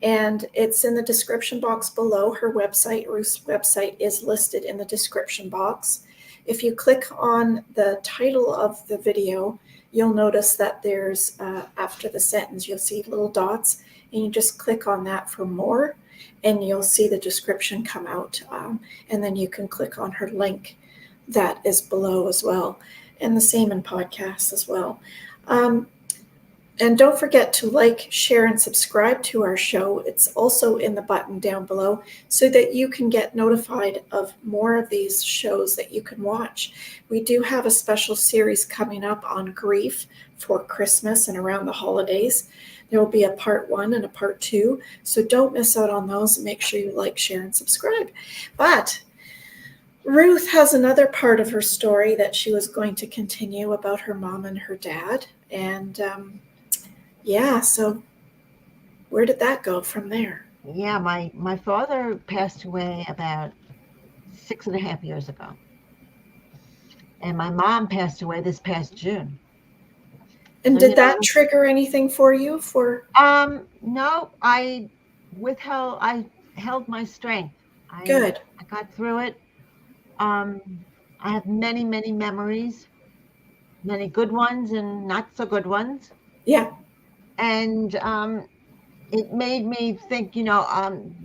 [SPEAKER 1] and it's in the description box below. Her website, Ruth's website, is listed in the description box. If you click on the title of the video, you'll notice that there's, after the sentence, you'll see little dots, and you just click on that for more, and you'll see the description come out. And then you can click on her link that is below as well, and the same in podcasts as well. And don't forget to like, share, and subscribe to our show. It's also in the button down below so that you can get notified of more of these shows that you can watch. We do have a special series coming up on grief for Christmas and around the holidays. There will be a part 1 and a part 2, so don't miss out on those. Make sure you like, share, and subscribe. But Ruth has another part of her story that she was going to continue about her mom and her dad. And yeah, so where did that go from there?
[SPEAKER 3] Yeah, my father passed away about 6.5 years ago. And my mom passed away this past June.
[SPEAKER 1] And
[SPEAKER 3] So,
[SPEAKER 1] did that trigger anything for you?
[SPEAKER 3] No, I held my strength.
[SPEAKER 1] Good.
[SPEAKER 3] I got through it. I have many, many memories, many good ones and not so good ones.
[SPEAKER 1] Yeah.
[SPEAKER 3] And it made me think,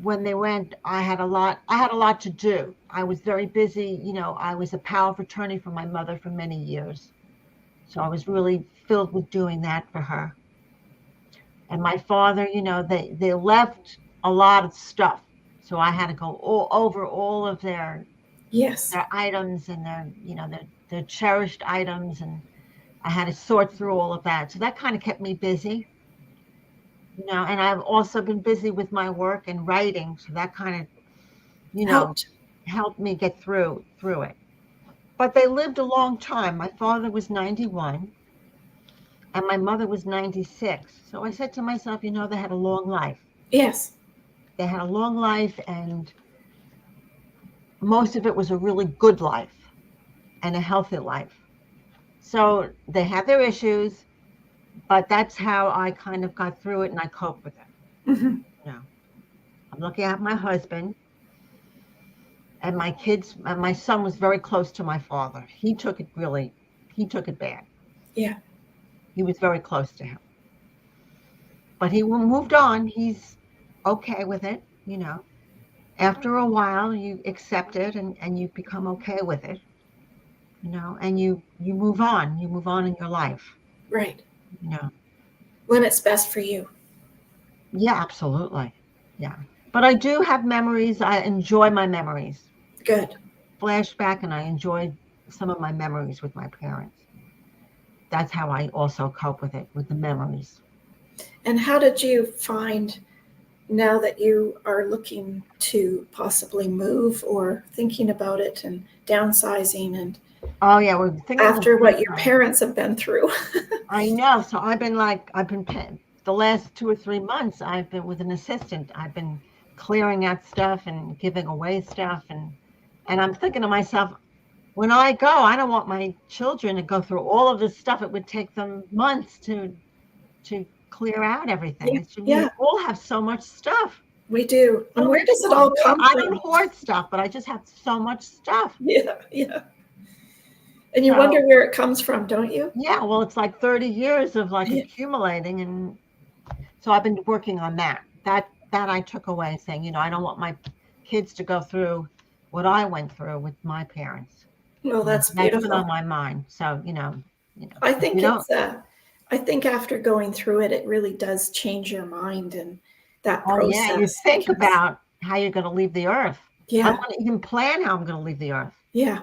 [SPEAKER 3] when they went, I had a lot to do. I was very busy. I was a power of attorney for my mother for many years. So I was really filled with doing that for her. And my father, they left a lot of stuff. So I had to go over all of their items and their cherished items. And I had to sort through all of that. So that kind of kept me busy. And I've also been busy with my work and writing, so that kind of, helped me get through it. But they lived a long time. My father was 91, and my mother was 96. So I said to myself, they had a long life.
[SPEAKER 1] Yes.
[SPEAKER 3] They had a long life, and most of it was a really good life and a healthy life. So they had their issues, but that's how I kind of got through it and I coped with it.
[SPEAKER 1] Mm-hmm.
[SPEAKER 3] I'm lucky I have my husband and my kids. And my son was very close to my father. He took it bad.
[SPEAKER 1] Yeah.
[SPEAKER 3] He was very close to him. But he moved on. He's okay with it, After a while, you accept it and you become okay with it, and you move on. You move on in your life.
[SPEAKER 1] Right. when it's best for you.
[SPEAKER 3] Yeah, absolutely. Yeah. But I do have memories. I enjoy my memories.
[SPEAKER 1] Good.
[SPEAKER 3] Flashback, and I enjoyed some of my memories with my parents. That's how I also cope with it, with the memories.
[SPEAKER 1] And how did you find, now that you are looking to possibly move or thinking about it and downsizing, and
[SPEAKER 3] Oh yeah, we're thinking of
[SPEAKER 1] after what your
[SPEAKER 3] downsizing.
[SPEAKER 1] parents have been through?
[SPEAKER 3] I know. So the last 2 or 3 months, I've been with an assistant. I've been clearing out stuff and giving away stuff, and I'm thinking to myself, when I go, I don't want my children to go through all of this stuff. It would take them months to clear out everything.
[SPEAKER 1] Yeah,
[SPEAKER 3] It's, we
[SPEAKER 1] yeah,
[SPEAKER 3] all have so much stuff.
[SPEAKER 1] we do. And
[SPEAKER 3] So
[SPEAKER 1] where
[SPEAKER 3] many
[SPEAKER 1] does it
[SPEAKER 3] people
[SPEAKER 1] all
[SPEAKER 3] hoard.
[SPEAKER 1] come
[SPEAKER 3] I don't
[SPEAKER 1] from?
[SPEAKER 3] hoard stuff, but I just have so much stuff.
[SPEAKER 1] Yeah, yeah. And you wonder
[SPEAKER 3] So
[SPEAKER 1] where it comes from, don't you?
[SPEAKER 3] yeah, well, it's like 30 years of like
[SPEAKER 1] Yeah.
[SPEAKER 3] accumulating, and so I've been working on that. That I took away, saying, I don't want my kids to go through what I went through with my parents.
[SPEAKER 1] Well, that's
[SPEAKER 3] That's been on
[SPEAKER 1] beautiful.
[SPEAKER 3] my mind. So,
[SPEAKER 1] I
[SPEAKER 3] if you
[SPEAKER 1] think
[SPEAKER 3] don't,
[SPEAKER 1] I think after going through it, it really does change your mind and that
[SPEAKER 3] oh yeah, you
[SPEAKER 1] process.
[SPEAKER 3] think
[SPEAKER 1] Because,
[SPEAKER 3] about how you're going to leave the earth. I
[SPEAKER 1] yeah,
[SPEAKER 3] want to even plan how I'm going to leave the earth.
[SPEAKER 1] yeah,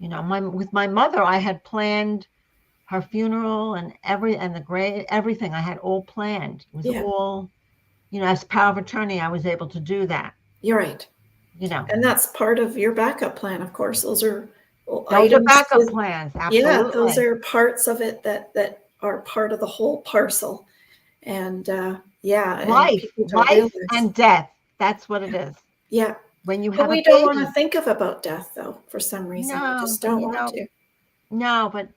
[SPEAKER 3] With my mother, I had planned her funeral and the grave, everything I had all planned. It was
[SPEAKER 1] yeah,
[SPEAKER 3] all, as power of attorney, I was able to do that.
[SPEAKER 1] you're right.
[SPEAKER 3] You know,
[SPEAKER 1] And that's part of your backup plan, of course. Those are
[SPEAKER 3] those are
[SPEAKER 1] items
[SPEAKER 3] backup plans.
[SPEAKER 1] yeah, those
[SPEAKER 3] Absolutely.
[SPEAKER 1] are parts of it that are part of the whole parcel. And yeah, and people don't
[SPEAKER 3] Life
[SPEAKER 1] realize.
[SPEAKER 3] and death. That's what it is.
[SPEAKER 1] Yeah.
[SPEAKER 3] When you
[SPEAKER 1] But
[SPEAKER 3] have a
[SPEAKER 1] we don't want to
[SPEAKER 3] baby,
[SPEAKER 1] think of about death, though, for some reason. We
[SPEAKER 3] no,
[SPEAKER 1] just
[SPEAKER 3] but
[SPEAKER 1] don't want to.
[SPEAKER 3] no, but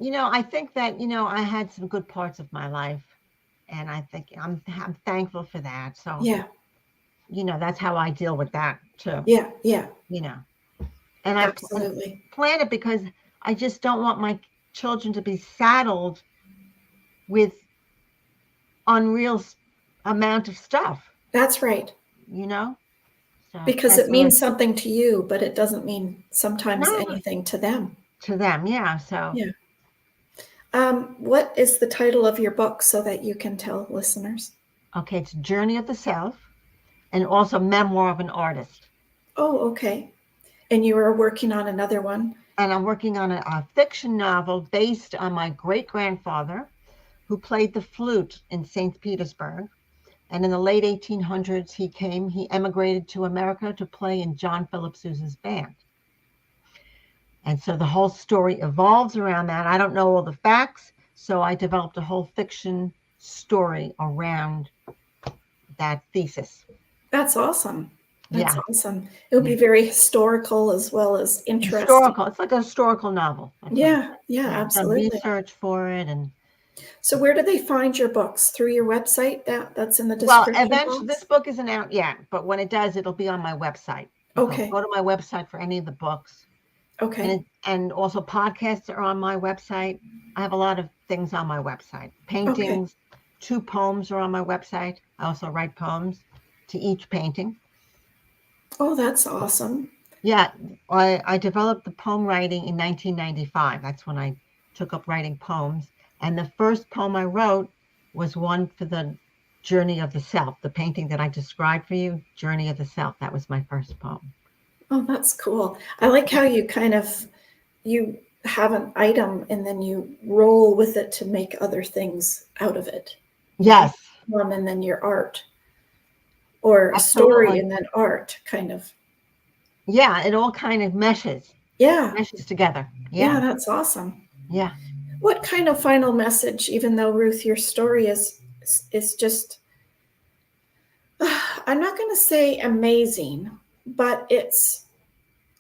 [SPEAKER 3] I think that, I had some good parts of my life, and I think I'm thankful for that. So,
[SPEAKER 1] Yeah,
[SPEAKER 3] that's how I deal with that too,
[SPEAKER 1] yeah, yeah,
[SPEAKER 3] you know. And I
[SPEAKER 1] absolutely.
[SPEAKER 3] plan it because I just don't want my children to be saddled with unreal amount of stuff,
[SPEAKER 1] That's right.
[SPEAKER 3] you know? So
[SPEAKER 1] Because
[SPEAKER 3] that's
[SPEAKER 1] it
[SPEAKER 3] what
[SPEAKER 1] means something to you, but it doesn't mean sometimes
[SPEAKER 3] no
[SPEAKER 1] anything to them.
[SPEAKER 3] to them. Yeah. So,
[SPEAKER 1] Yeah. What is the title of your book so that you can tell listeners?
[SPEAKER 3] okay, it's Journey of the Self and also Memoir of an Artist.
[SPEAKER 1] Oh, okay. And you are working on another one?
[SPEAKER 3] And I'm working on a fiction novel based on my great grandfather who played the flute in St. Petersburg. And in the late 1800s, he emigrated to America to play in John Philip Sousa's band. And so the whole story evolves around that. I don't know all the facts, so I developed a whole fiction story around that thesis.
[SPEAKER 1] That's awesome. That's
[SPEAKER 3] Yeah.
[SPEAKER 1] awesome. It would
[SPEAKER 3] Yeah.
[SPEAKER 1] be very historical as well as interesting.
[SPEAKER 3] Historical. It's like a historical novel. That's what it
[SPEAKER 1] Yeah,
[SPEAKER 3] is.
[SPEAKER 1] yeah,
[SPEAKER 3] Yeah, I've done
[SPEAKER 1] absolutely.
[SPEAKER 3] research for it, and
[SPEAKER 1] So where do they find your books? Through your website? That's in the
[SPEAKER 3] well,
[SPEAKER 1] description
[SPEAKER 3] eventually this
[SPEAKER 1] box?
[SPEAKER 3] book isn't out yet, but when it does, it'll be on my website. So
[SPEAKER 1] Okay,
[SPEAKER 3] go to my website for any of the books.
[SPEAKER 1] okay,
[SPEAKER 3] And also podcasts are on my website. I have a lot of things on my website.
[SPEAKER 1] okay.
[SPEAKER 3] Paintings, 2 poems are on my website. I also write poems to each painting.
[SPEAKER 1] Oh, that's awesome.
[SPEAKER 3] Yeah, I developed the poem writing in 1995. That's when I took up writing poems. And the first poem I wrote was one for the Journey of the Self, the painting that I described for you, Journey of the Self. That was my first poem.
[SPEAKER 1] Oh, that's cool. I like how you have an item and then you roll with it to make other things out of it.
[SPEAKER 3] Yes,
[SPEAKER 1] Poem and then your art, or a story
[SPEAKER 3] absolutely.
[SPEAKER 1] and then art, kind of.
[SPEAKER 3] Yeah, it all kind of meshes
[SPEAKER 1] Yeah,
[SPEAKER 3] together.
[SPEAKER 1] yeah,
[SPEAKER 3] Yeah,
[SPEAKER 1] that's awesome.
[SPEAKER 3] yeah.
[SPEAKER 1] What kind of final message, even though Ruth, your story is just, I'm not going to say amazing, but it's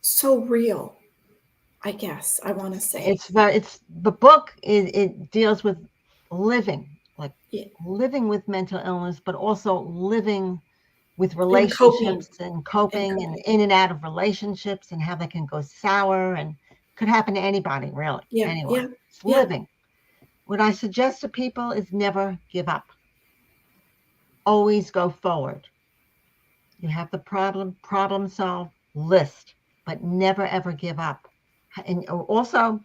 [SPEAKER 1] so real, I guess I want to say.
[SPEAKER 3] It's the book. It deals with living, like
[SPEAKER 1] Yeah.
[SPEAKER 3] living with mental illness, but also living with
[SPEAKER 1] And coping,
[SPEAKER 3] relationships and
[SPEAKER 1] and
[SPEAKER 3] coping and
[SPEAKER 1] coping.
[SPEAKER 3] in and out of relationships and how they can go sour and could happen to anybody, really,
[SPEAKER 1] Yeah,
[SPEAKER 3] anyone.
[SPEAKER 1] yeah,
[SPEAKER 3] It's
[SPEAKER 1] yeah.
[SPEAKER 3] living. What I suggest to people is never give up. Always go forward. You have the problem solve, list, but never ever give up. And also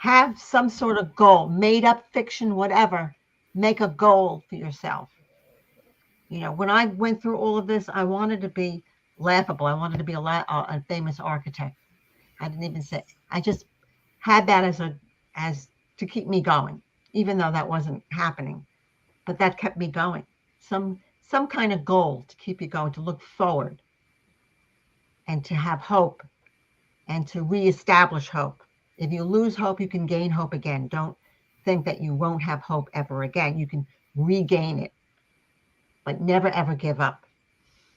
[SPEAKER 3] Have some sort of goal, made up fiction, whatever. Make a goal for yourself. You know, when I went through all of this, I wanted to be laughable. I wanted to be a famous architect. I didn't even say. I just had that as to keep me going, even though that wasn't happening. But that kept me going. Some kind of goal to keep you going, to look forward, and to have hope, and to reestablish hope. If you lose hope, you can gain hope again. Don't think that you won't have hope ever again. You can regain it, but never ever give up.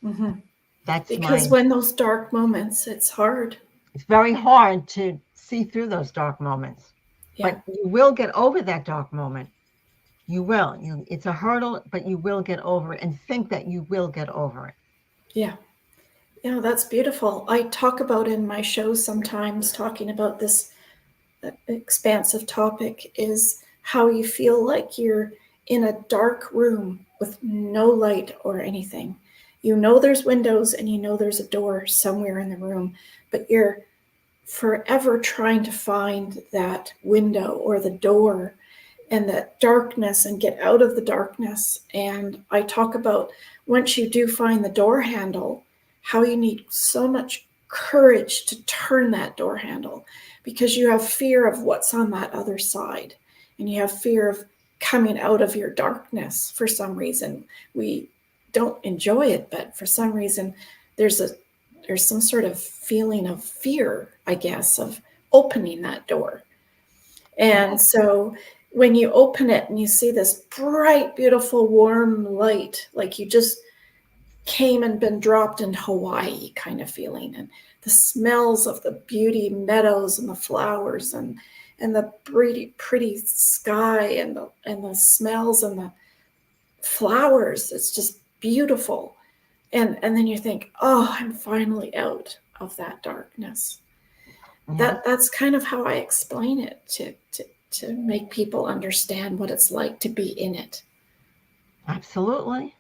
[SPEAKER 1] Mhm.
[SPEAKER 3] That's
[SPEAKER 1] Because when those dark moments, it's hard.
[SPEAKER 3] It's very hard to see through those dark moments,
[SPEAKER 1] Yeah.
[SPEAKER 3] but you will get over that dark moment. You will. It's a hurdle, but you will get over it, and think that you will get over it.
[SPEAKER 1] Yeah. Yeah, that's beautiful. I talk about in my shows sometimes, talking about this expansive topic, is how you feel like you're in a dark room with no light or anything. You know there's windows and you know there's a door somewhere in the room, but you're forever trying to find that window or the door and that darkness and get out of the darkness. And I talk about, once you do find the door handle, how you need so much courage to turn that door handle, because you have fear of what's on that other side, and you have fear of coming out of your darkness. For some reason, we don't enjoy it, but for some reason there's some sort of feeling of fear, I guess, of opening that door. And so when you open it and you see this bright, beautiful, warm light, like you just came and been dropped in Hawaii kind of feeling, and the smells of the beauty meadows and the flowers and the pretty sky and the smells and the flowers, it's just beautiful. And then you think, oh, I'm finally out of that darkness.
[SPEAKER 3] Yeah.
[SPEAKER 1] That's kind of how I explain it, to make people understand what it's like to be in it.
[SPEAKER 3] Absolutely.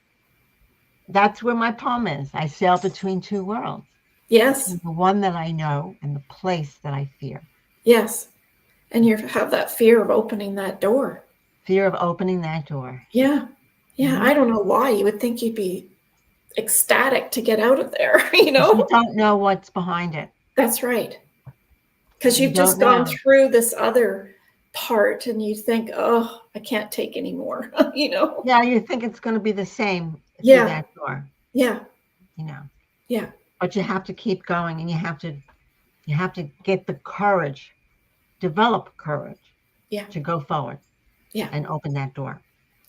[SPEAKER 3] That's where my poem is. I sail between two worlds.
[SPEAKER 1] Yes.
[SPEAKER 3] Between the one that I know and the place that I fear.
[SPEAKER 1] Yes. And you have that fear of opening that door.
[SPEAKER 3] Fear of opening that door.
[SPEAKER 1] Yeah. Yeah.
[SPEAKER 3] Mm-hmm.
[SPEAKER 1] I don't know why. You would think you'd be ecstatic to get out of there, you know?
[SPEAKER 3] You don't know what's behind it.
[SPEAKER 1] That's right. Because you've just gone through this other part and you think, oh, I can't take any more, you know?
[SPEAKER 3] Yeah, you think it's going to be the same through that door.
[SPEAKER 1] Yeah.
[SPEAKER 3] You know.
[SPEAKER 1] Yeah.
[SPEAKER 3] But you have to keep going, and you have to get the courage, develop courage.
[SPEAKER 1] Yeah.
[SPEAKER 3] To go forward.
[SPEAKER 1] Yeah.
[SPEAKER 3] And open that door.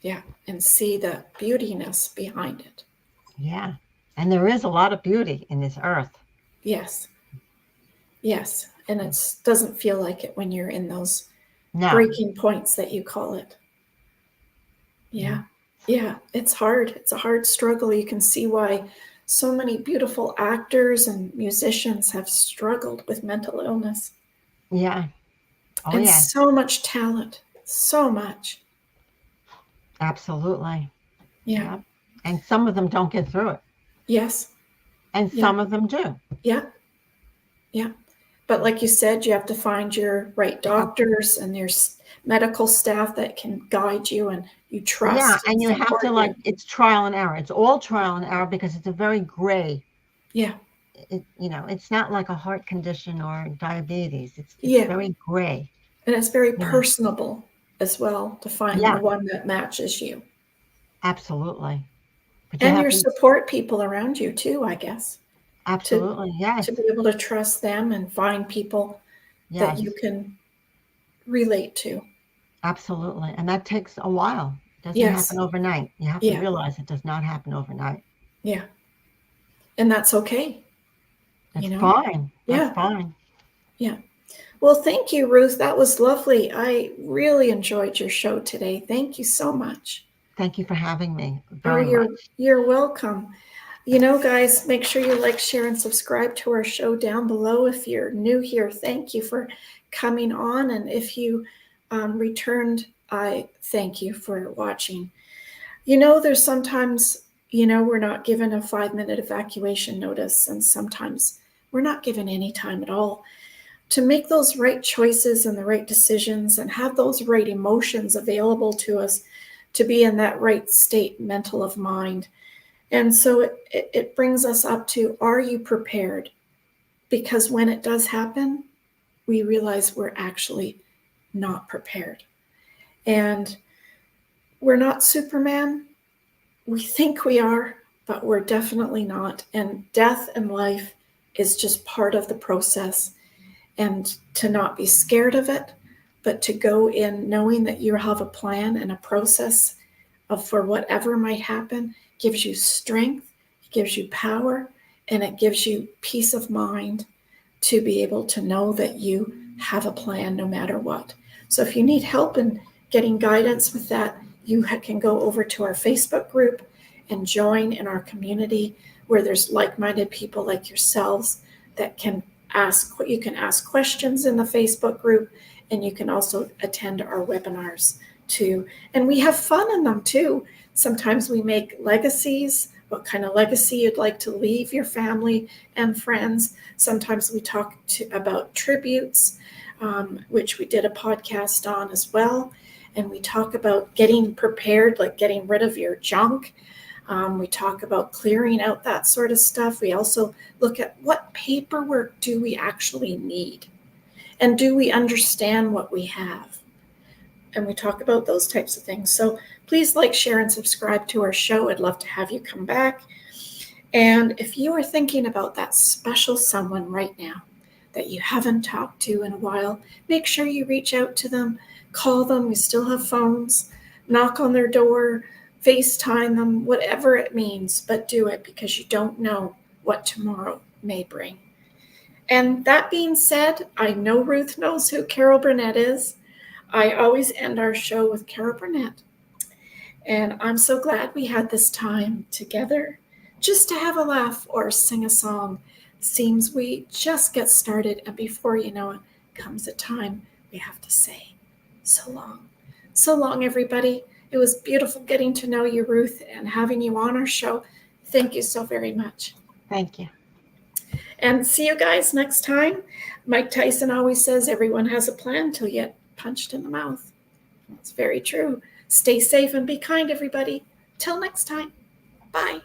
[SPEAKER 1] Yeah. And see the beautiness behind it.
[SPEAKER 3] Yeah. And there is a lot of beauty in this earth.
[SPEAKER 1] Yes. Yes. And it doesn't feel like it when you're in those breaking points that you call it. Yeah. Yeah. It's hard. It's a hard struggle. You can see why so many beautiful actors and musicians have struggled with mental illness.
[SPEAKER 3] Yeah. Oh,
[SPEAKER 1] and so much talent. So much.
[SPEAKER 3] Absolutely.
[SPEAKER 1] Yeah.
[SPEAKER 3] And some of them don't get through it.
[SPEAKER 1] Yes.
[SPEAKER 3] And some of them do.
[SPEAKER 1] Yeah. Yeah. But like you said, you have to find your right doctors, and there's medical staff that can guide you and you trust.
[SPEAKER 3] Yeah, and you have to, it's trial and error. It's all trial and error because it's a very gray.
[SPEAKER 1] Yeah.
[SPEAKER 3] It's not like a heart condition or diabetes. It's very gray.
[SPEAKER 1] And it's very personable as well, to find the one that matches you.
[SPEAKER 3] Absolutely.
[SPEAKER 1] And your support people around you too, I guess.
[SPEAKER 3] Absolutely, yes.
[SPEAKER 1] To be able to trust them and find people that you can relate to.
[SPEAKER 3] Absolutely. And that takes a while. It doesn't happen overnight. You have to realize it does not happen overnight.
[SPEAKER 1] Yeah. And that's okay.
[SPEAKER 3] That's fine.
[SPEAKER 1] That's
[SPEAKER 3] fine.
[SPEAKER 1] Yeah. Well, thank you, Ruth. That was lovely. I really enjoyed your show today. Thank you so much.
[SPEAKER 3] Thank you for having me. Very much.
[SPEAKER 1] You're welcome. Guys, make sure you like, share, and subscribe to our show down below. If you're new here, thank you for coming on. And if you returned, I thank you for watching. There's sometimes, we're not given a 5-minute evacuation notice, and sometimes we're not given any time at all. to make those right choices and the right decisions and have those right emotions available to us to be in that right state mental of mind. And so it brings us up to, are you prepared? Because when it does happen, we realize we're actually not prepared. And we're not Superman. We think we are, but we're definitely not. And death and life is just part of the process. And to not be scared of it, but to go in knowing that you have a plan and a process for whatever might happen, gives you strength, it gives you power, and it gives you peace of mind to be able to know that you have a plan no matter what. So if you need help in getting guidance with that, you can go over to our Facebook group and join in our community where there's like-minded people like yourselves that can ask. You can ask questions in the Facebook group, and you can also attend our webinars too. And we have fun in them too. Sometimes we make legacies, what kind of legacy you'd like to leave your family and friends. Sometimes we talk about tributes, which we did a podcast on as well. And we talk about getting prepared, like getting rid of your junk. We talk about clearing out that sort of stuff. We also look at what paperwork do we actually need? And do we understand what we have? And we talk about those types of things. So please like, share, and subscribe to our show. I'd love to have you come back. And if you are thinking about that special someone right now that you haven't talked to in a while, make sure you reach out to them, call them. We still have phones, knock on their door, FaceTime them, whatever it means, but do it because you don't know what tomorrow may bring. And that being said, I know Ruth knows who Carol Burnett is. I always end our show with Carol Burnett. And I'm so glad we had this time together just to have a laugh or sing a song. Seems we just get started, and before you know it, comes a time we have to say so long. So long, everybody. It was beautiful getting to know you, Ruth, and having you on our show. Thank you so very much.
[SPEAKER 3] Thank you.
[SPEAKER 1] And see you guys next time. Mike Tyson always says everyone has a plan till you get punched in the mouth. That's very true. Stay safe and be kind, everybody. Till next time. Bye.